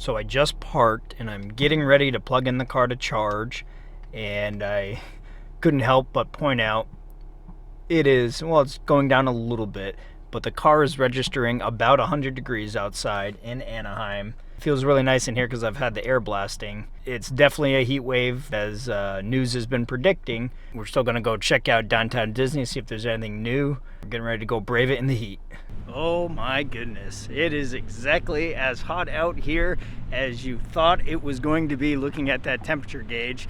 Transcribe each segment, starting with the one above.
So I just parked and I'm getting ready to plug in the car to charge, and I couldn't help but point out it's going down a little bit, but the car is registering about 100 degrees outside in Anaheim. It feels really nice in here because I've had the air blasting. It's definitely a heat wave, as news has been predicting. We're still going to go check out downtown Disney, see if there's anything new. We're getting ready to go brave it in the heat. Oh my goodness, it is exactly as hot out here as you thought it was going to be looking at that temperature gauge.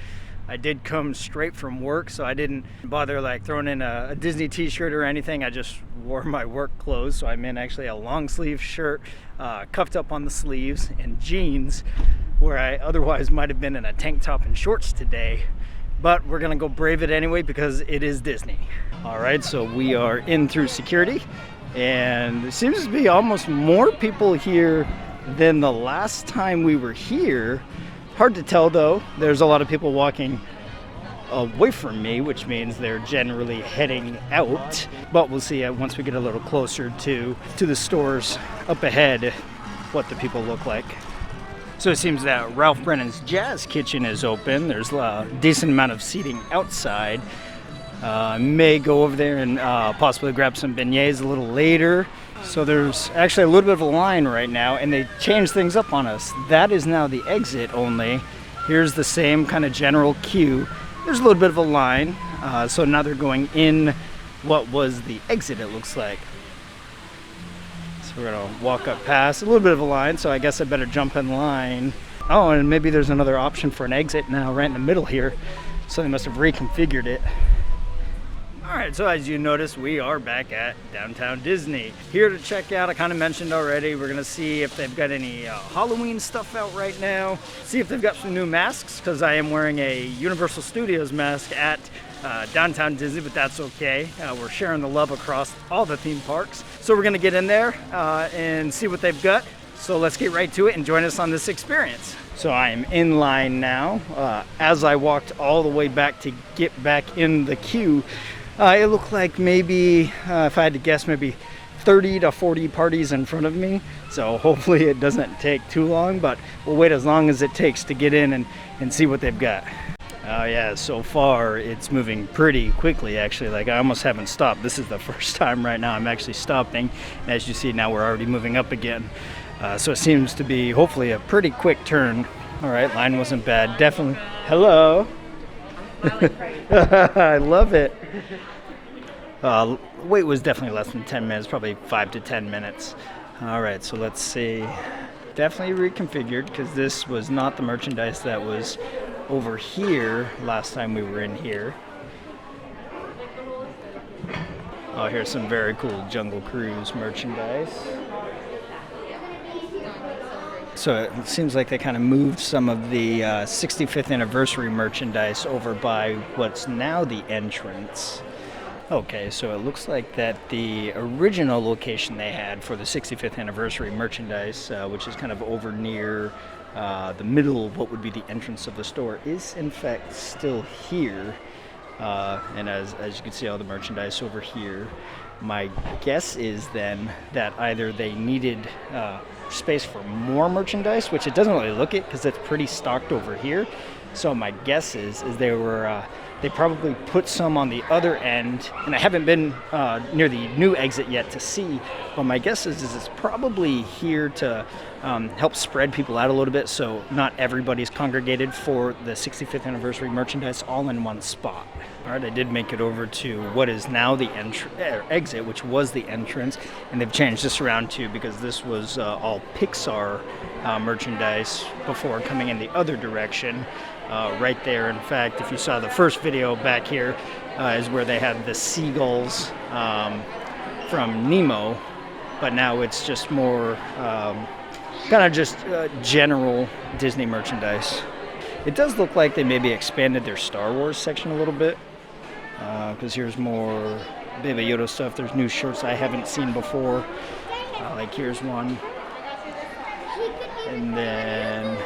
I did come straight from work, so I didn't bother throwing in a Disney t-shirt or anything. I just wore my work clothes, so I'm in actually a long sleeve shirt, cuffed up on the sleeves, and jeans, where I otherwise might have been in a tank top and shorts today. But we're gonna go brave it anyway because it is Disney. All right, so we are in through security, and there seems to be almost more people here than the last time we were here. Hard to tell though. There's a lot of people walking away from me, which means they're generally heading out. But we'll see once we get a little closer to the stores up ahead what the people look like. So it seems that Ralph Brennan's Jazz Kitchen is open. There's a decent amount of seating outside. May go over there and possibly grab some beignets a little later. So there's actually a little bit of a line right now, and they changed things up on us. That is now the exit only. Here's the same kind of general queue. There's a little bit of a line, so now they're going in what was the exit, it looks like. So we're gonna walk up past a little bit of a line, so I guess I better jump in line. Oh, and maybe there's another option for an exit now right in the middle here, so they must have reconfigured it. Alright, so as you notice, we are back at downtown Disney. Here to check out, I kind of mentioned already, we're going to see if they've got any Halloween stuff out right now. See if they've got some new masks, because I am wearing a Universal Studios mask at downtown Disney, but that's okay. We're sharing the love across all the theme parks. So we're going to get in there and see what they've got. So let's get right to it and join us on this experience. So I am in line now. As I walked all the way back to get back in the queue, it looked like maybe, if I had to guess, maybe 30 to 40 parties in front of me. So hopefully it doesn't take too long, but we'll wait as long as it takes to get in and see what they've got. Oh yeah, so far it's moving pretty quickly actually. I almost haven't stopped. This is the first time right now I'm actually stopping. And as you see now, we're already moving up again. So it seems to be hopefully a pretty quick turn. All right, line wasn't bad. Definitely. Hello. I love it. Wait was definitely less than 10 minutes, probably 5 to 10 minutes. All right, so let's see. Definitely reconfigured, because this was not the merchandise that was over here last time we were in here. Oh, here's some very cool Jungle Cruise merchandise. So it seems like they kind of moved some of the 65th anniversary merchandise over by what's now the entrance. Okay, so it looks like that the original location they had for the 65th anniversary merchandise, which is kind of over near the middle of what would be the entrance of the store, is in fact still here. And as you can see all the merchandise over here, my guess is then that either they needed space for more merchandise, which it doesn't really look it because it's pretty stocked over here. So my guess is they probably put some on the other end, and I haven't been near the new exit yet to see, but my guess is it's probably here to help spread people out a little bit, so not everybody's congregated for the 65th anniversary merchandise all in one spot. All right, I did make it over to what is now the exit, which was the entrance, and they've changed this around too because this was all Pixar merchandise before coming in the other direction. Right there, in fact, if you saw the first video back here, is where they had the seagulls from Nemo, but now it's just more kind of just general Disney merchandise. It does look like they maybe expanded their Star Wars section a little bit, because here's more Baby Yoda stuff. There's new shirts I haven't seen before. Like here's one. And then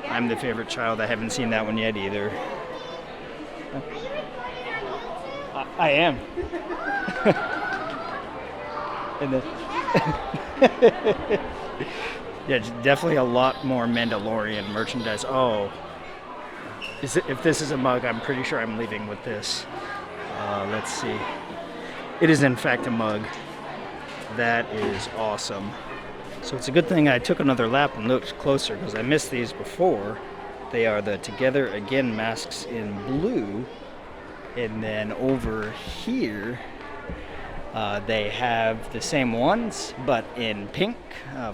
I'm the favorite child. I haven't seen that one yet either. I am. And then Yeah, definitely a lot more Mandalorian merchandise. Oh, if this is a mug, I'm pretty sure I'm leaving with this. Let's see. It is in fact a mug. That is awesome. So it's a good thing I took another lap and looked closer because I missed these before. They are the Together Again masks in blue. And then over here, they have the same ones, but in pink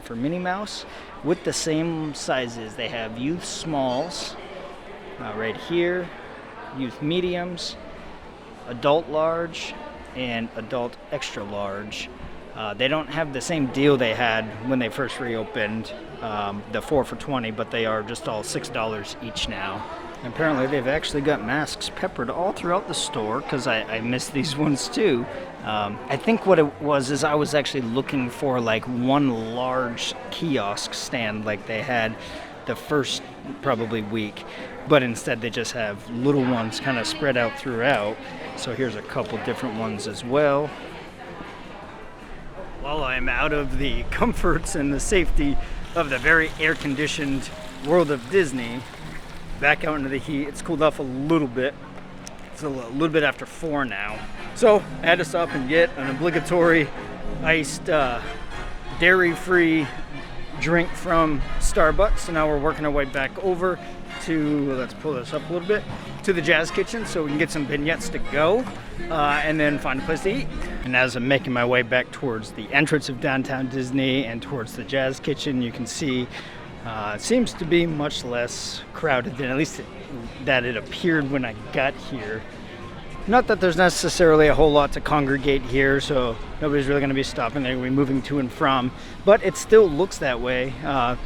for Minnie Mouse with the same sizes. They have youth smalls right here, youth mediums, adult large, and adult extra large. They don't have the same deal they had when they first reopened, the 4 for $20, but they are just all $6 each now. And apparently they've actually got masks peppered all throughout the store because I missed these ones too. I think what it was is I was actually looking for like one large kiosk stand like they had the first probably week, but instead they just have little ones kind of spread out throughout. So here's a couple different ones as well. While I'm out of the comforts and the safety of the very air-conditioned world of Disney, back out into the heat. It's cooled off a little bit. It's a little bit after 4 now. So I had to stop and get an obligatory iced dairy-free drink from Starbucks. So now we're working our way back over to, let's pull this up a little bit, to the Jazz Kitchen so we can get some beignets to go and then find a place to eat. And as I'm making my way back towards the entrance of downtown Disney and towards the Jazz Kitchen, you can see it seems to be much less crowded than at least that it appeared when I got here. Not that there's necessarily a whole lot to congregate here, so nobody's really going to be stopping there. We're moving to and from, but it still looks that way.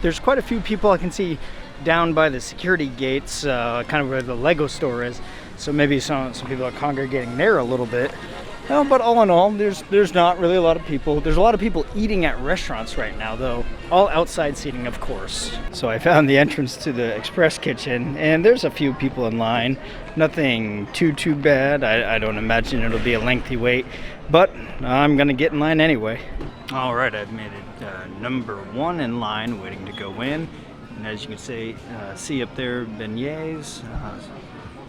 There's quite a few people I can see down by the security gates, kind of where the Lego store is. So maybe some people are congregating there a little bit. But all in all, there's not really a lot of people. There's a lot of people eating at restaurants right now, though. All outside seating, of course. So I found the entrance to the Express Kitchen, and there's a few people in line. Nothing too bad. I don't imagine it'll be a lengthy wait, but I'm gonna get in line anyway. All right, I've made it number 1 in line, waiting to go in. And as you can see up there, beignets.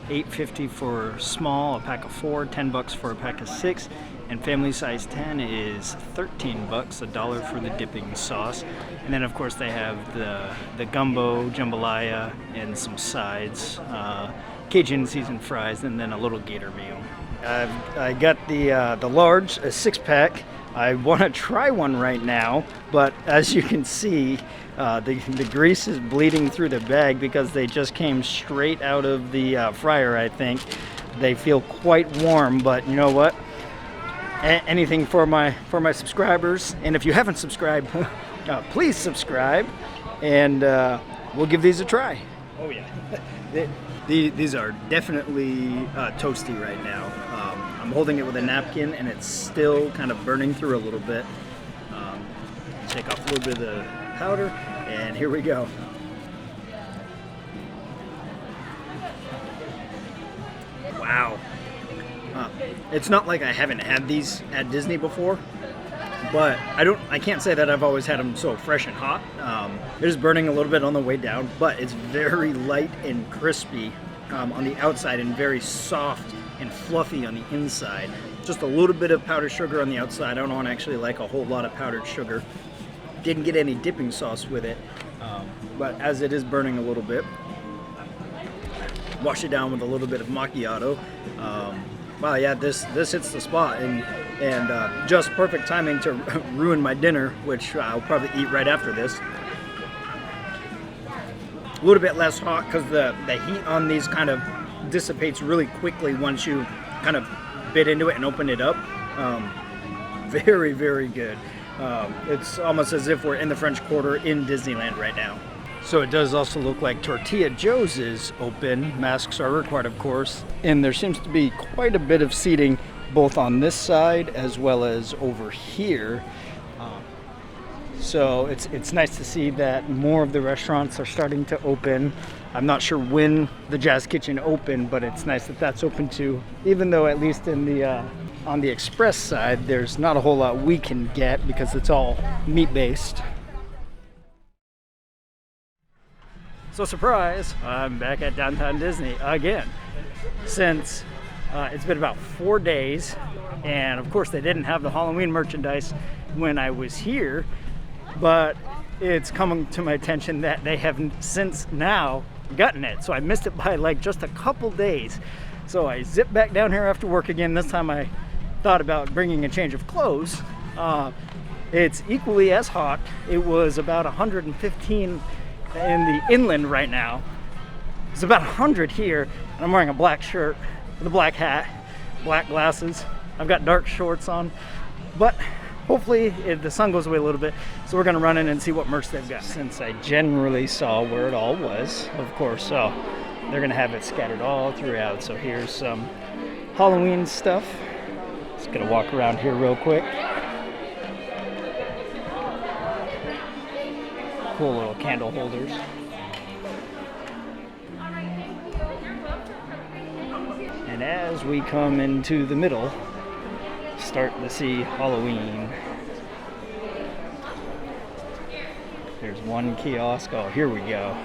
$8.50 for small, a pack of 4, $10 for a pack of 6, and family size 10 is $13, $1 for the dipping sauce. And then of course they have the gumbo, jambalaya, and some sides, Cajun seasoned fries, and then a little gator meal. I got the large, a 6-pack. I want to try one right now, but as you can see, the grease is bleeding through the bag because they just came straight out of the fryer, I think. They feel quite warm, but you know what? Anything for my subscribers. And if you haven't subscribed, please subscribe, and we'll give these a try. Oh yeah. These are definitely toasty right now. I'm holding it with a napkin, and it's still kind of burning through a little bit. Take off a little bit of the powder, and here we go. Wow. It's not like I haven't had these at Disney before, but I can't say that I've always had them so fresh and hot. It is burning a little bit on the way down, but it's very light and crispy on the outside and very soft and fluffy on the inside. Just a little bit of powdered sugar on the outside. I don't actually like a whole lot of powdered sugar. Didn't get any dipping sauce with it, but as it is burning a little bit, wash it down with a little bit of macchiato. Wow, yeah, this hits the spot, and just perfect timing to ruin my dinner, which I'll probably eat right after this. A little bit less hot because the heat on these kind of dissipates really quickly once you kind of bit into it and open it up. Very, very good. It's almost as if we're in the French Quarter in Disneyland right now. So it does also look like Tortilla Joe's is open. Masks are required, of course. And there seems to be quite a bit of seating both on this side as well as over here. So it's nice to see that more of the restaurants are starting to open. I'm not sure when the Jazz Kitchen opened, but it's nice that that's open too. Even though at least in the on the Express side, there's not a whole lot we can get because it's all meat-based. So surprise, I'm back at downtown Disney again. Since it's been about 4 days, and of course they didn't have the Halloween merchandise when I was here, but it's coming to my attention that they have since now gotten it. So I missed it by like just a couple days. So I zipped back down here after work again. This time I thought about bringing a change of clothes. It's equally as hot. It was about 115 in the inland right now. It's about 100 here, and I'm wearing a black shirt with a black hat, black glasses. I've got dark shorts on, but hopefully the sun goes away a little bit, so we're gonna run in and see what merch they've got. Since I generally saw where it all was, of course, so they're gonna have it scattered all throughout. So here's some Halloween stuff. Just gonna walk around here real quick. Cool little candle holders. And as we come into the middle, starting to see Halloween. There's one kiosk. Oh, here we go.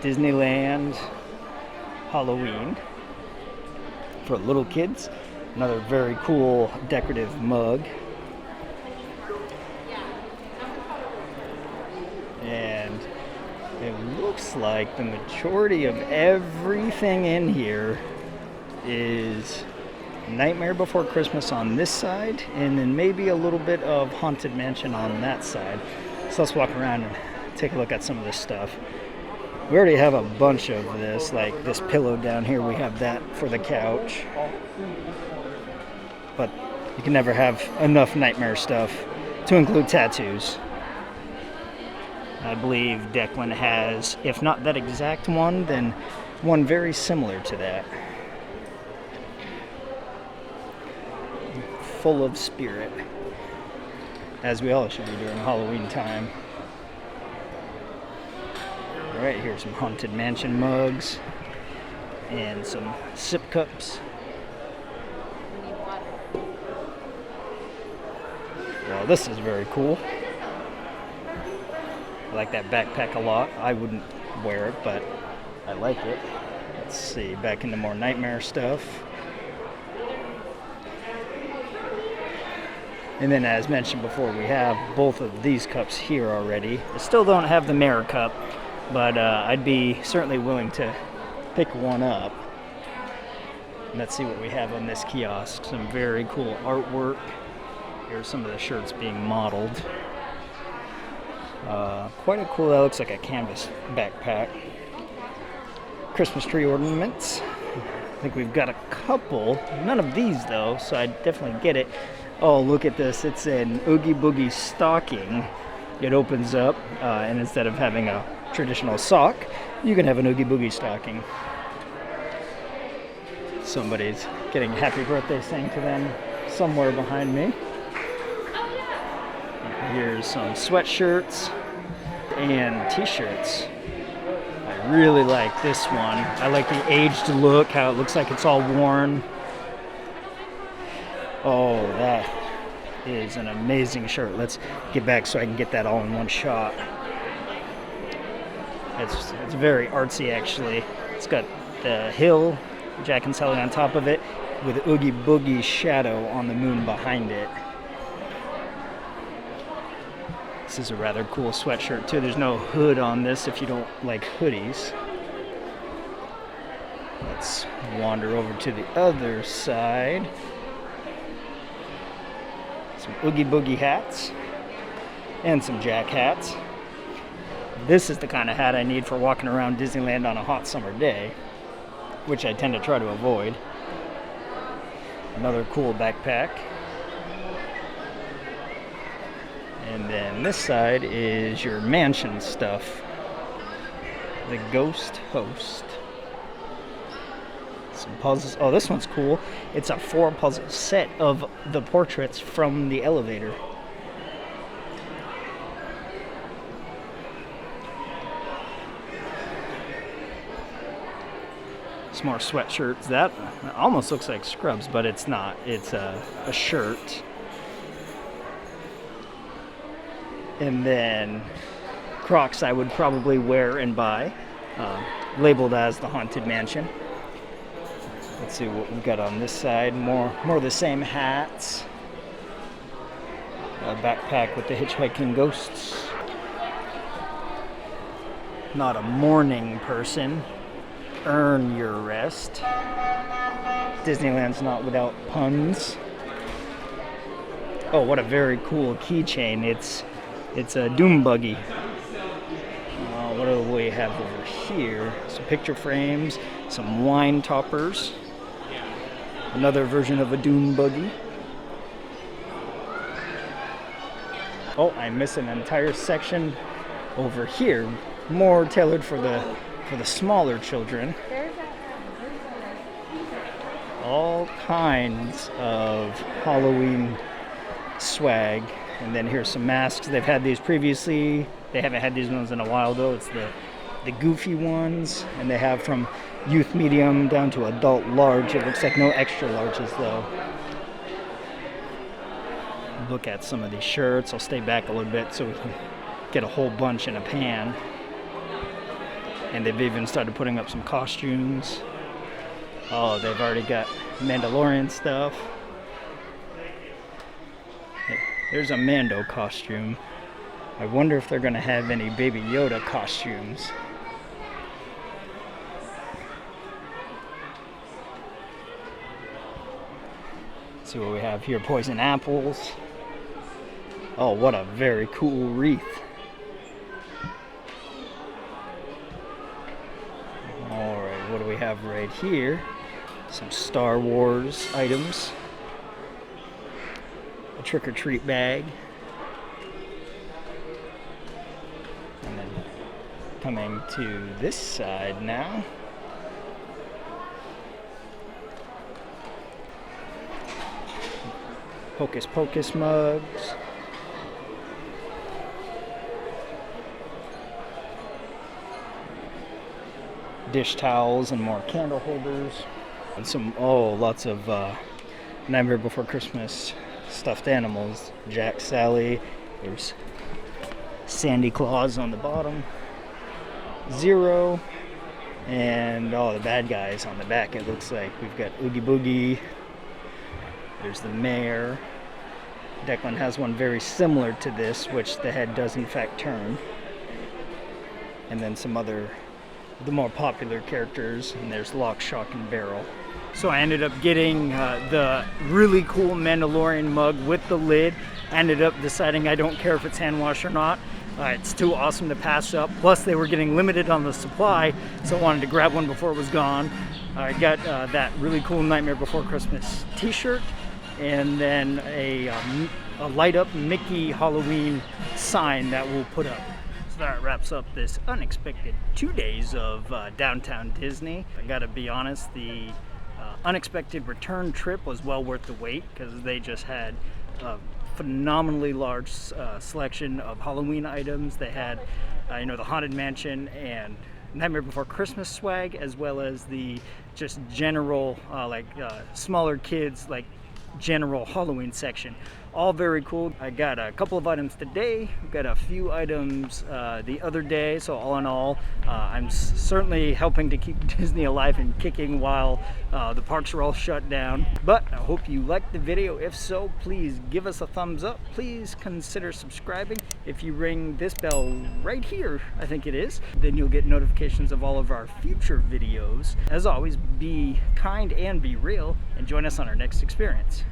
Disneyland Halloween for little kids. Another very cool decorative mug. And it looks like the majority of everything in here is Nightmare Before Christmas on this side, and then maybe a little bit of Haunted Mansion on that side. So let's walk around and take a look at some of this stuff. We already have a bunch of this, like this pillow down here, we have that for the couch. But you can never have enough Nightmare stuff to include tattoos. I believe Declan has, if not that exact one, then one very similar to that. Full of spirit, as we all should be during Halloween time. Alright, here's some Haunted Mansion mugs and some sip cups. Well, this is very cool. I like that backpack a lot. I wouldn't wear it, but I like it. Let's see, back into more Nightmare stuff. And then, as mentioned before, we have both of these cups here already. I still don't have the Mirror Cup, but I'd be certainly willing to pick one up. And let's see what we have on this kiosk. Some very cool artwork. Here's some of the shirts being modeled. Quite a cool, that looks like a canvas backpack. Christmas tree ornaments. I think we've got a couple. None of these though, so I'd definitely get it. Oh, look at this. It's an Oogie Boogie stocking. It opens up, and instead of having a traditional sock, you can have an Oogie Boogie stocking. Somebody's getting a happy birthday sang to them somewhere behind me. Here's some sweatshirts and t-shirts. I really like this one. I like the aged look, how it looks like it's all worn. Oh, that is an amazing shirt. Let's get back so I can get that all in one shot. It's very artsy, actually. It's got the hill, Jack and Sally on top of it, with Oogie Boogie shadow on the moon behind it. This is a rather cool sweatshirt too. There's no hood on this if you don't like hoodies. Let's wander over to the other side. Some Oogie Boogie hats and some Jack hats. This is the kind of hat I need for walking around Disneyland on a hot summer day, which I tend to try to avoid. Another cool backpack. And then this side is your mansion stuff. The Ghost Host. Some puzzles. Oh, this one's cool. It's a 4-puzzle set of the portraits from the elevator. Some more sweatshirts. That almost looks like scrubs, but it's not. It's a shirt. And then Crocs I would probably wear and buy, labeled as the Haunted Mansion. Let's see what we've got on this side. More of the same hats. A backpack with the hitchhiking ghosts. Not a morning person. Earn your rest. Disneyland's not without puns. Oh, what a very cool keychain. It's a doom buggy. What do we have over here? Some picture frames, some wine toppers. Another version of a doom buggy. Oh, I missed an entire section over here, more tailored for the smaller children. All kinds of Halloween swag. And then here's some masks. They've had these previously. They haven't had these ones in a while though. It's the goofy ones, and they have from youth medium down to adult large. It looks like no extra larges though. Look at some of these shirts. I'll stay back a little bit so we can get a whole bunch in a pan. And they've even started putting up some costumes. Oh, they've already got Mandalorian stuff. There's a Mando costume. I wonder if they're going to have any Baby Yoda costumes. Let's see what we have here. Poison apples. Oh, what a very cool wreath. Alright, what do we have right here? Some Star Wars items. A trick-or-treat bag. And then coming to this side now. Hocus Pocus mugs. Dish towels and more candle holders. And some, lots of Nightmare Before Christmas stuffed animals. Jack, Sally. There's Sandy Claus on the bottom. Zero. And all the bad guys on the back, it looks like. We've got Oogie Boogie. There's the mayor. Declan has one very similar to this, which the head does in fact turn. And then some other, the more popular characters, and there's Lock, Shock, and Barrel. So I ended up getting the really cool Mandalorian mug with the lid. I ended up deciding I don't care if it's hand washed or not. It's too awesome to pass up. Plus they were getting limited on the supply, so I wanted to grab one before it was gone. I got that really cool Nightmare Before Christmas t-shirt, and then a light up Mickey Halloween sign that we'll put up. So that wraps up this unexpected 2 days of downtown Disney. I gotta be honest, the unexpected return trip was well worth the wait, because they just had a phenomenally large selection of Halloween items. They had the Haunted Mansion and Nightmare Before Christmas swag, as well as the just general smaller kids general Halloween section. All very cool. I got a couple of items today. I've got a few items the other day. So all in all, I'm certainly helping to keep Disney alive and kicking while the parks are all shut down. But I hope you liked the video. If so, please give us a thumbs up. Please consider subscribing. If you ring this bell right here, I think it is, then you'll get notifications of all of our future videos. As always, be kind and be real, and join us on our next experience.